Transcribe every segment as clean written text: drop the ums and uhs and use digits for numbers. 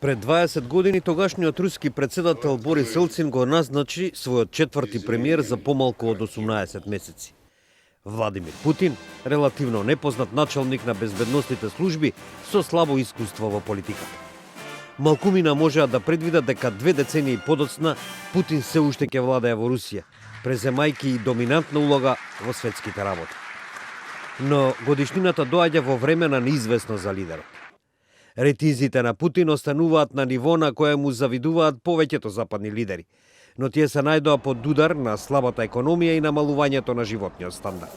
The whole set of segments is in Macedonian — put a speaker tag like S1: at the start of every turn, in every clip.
S1: Пред 20 години тогашниот руски председател Борис Елцин го назначи својот четврти премиер за помалку од 18 месеци. Владимир Путин, релативно непознат началник на безбедностните служби со слабо искуство во политиката. Малкумина можеа да предвидат дека 2 децении подоцна Путин се уште ќе владее во Русија, преземајќи и доминантна улога во светските работи. Но годишнината доаѓа во време на неизвестно за лидерот. Ретинзите на Путин остануваат на ниво на кое му завидуваат повеќето западни лидери, но тие се најдоа под удар на слабата економија и намалувањето на животниот стандард.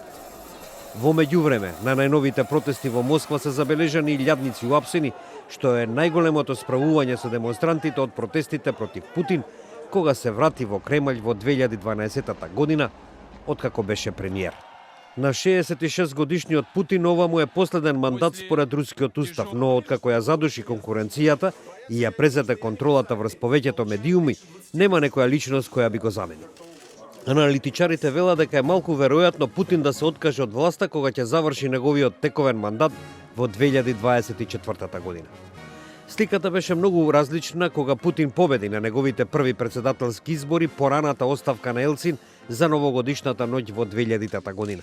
S1: Во меѓувреме, на најновите протести во Москва се забележани илјадници уапсени, што е најголемото справување со демонстрантите од протестите против Путин, кога се врати во Кремљ во 2012 година, откако беше премиер. На 66 годишниот Путин ова му е последен мандат според рускиот устав, но откако ја задуши конкуренцијата и ја презете контролата врз повеќето медиуми, нема некоја личност која би го замени. Аналитичарите велат дека е малку веројатно Путин да се откаже од власта кога ќе заврши неговиот тековен мандат во 2024 година. Сликата беше многу различна кога Путин победи на неговите први председателски избори по раната оставка на Елцин за новогодишната ноќ во 2000 година.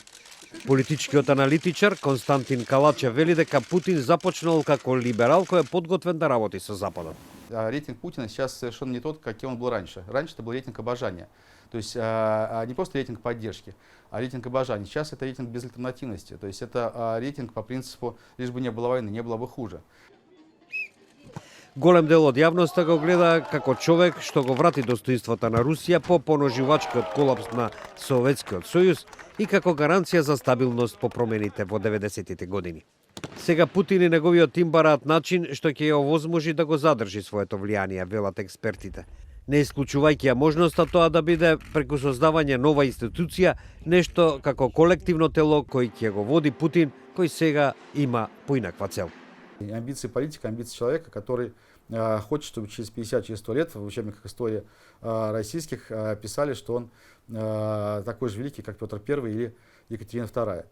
S1: Политичкиот аналитичар Константин Калачев вели дека Путин започнал како либерал кој е подготвен да работи со Западот.
S2: Рейтинг Путина сейчас совершенно не тот, каким он был раньше. Раньше это был рейтинг обожания. То есть не просто рейтинг поддержки, а рейтинг обожания. Сейчас это рейтинг безальтернативности. То есть это рейтинг по принципу «лишь бы не было войны, не было бы хуже».
S1: Голем дел од јавноста го гледа како човек што го врати достоинството на Русија по поноживачкиот колапс на Советскиот сојуз и како гаранција за стабилност по промените во 90-тите години. Сега Путин и неговиот тим бараат начин што ќе ја овозможи да го задржи своето влијание, велат експертите. Не исклучувајќи ја можноста тоа да биде преку создавање нова институција, нешто како колективно тело кој ќе го води Путин, кој сега има поинаква цел.
S2: Амбиции политика, амбиции человека, который хочет, чтобы через 50, через 100 лет в учебниках истории российских писали, что он такой же великий, как Петр I или Екатерина II.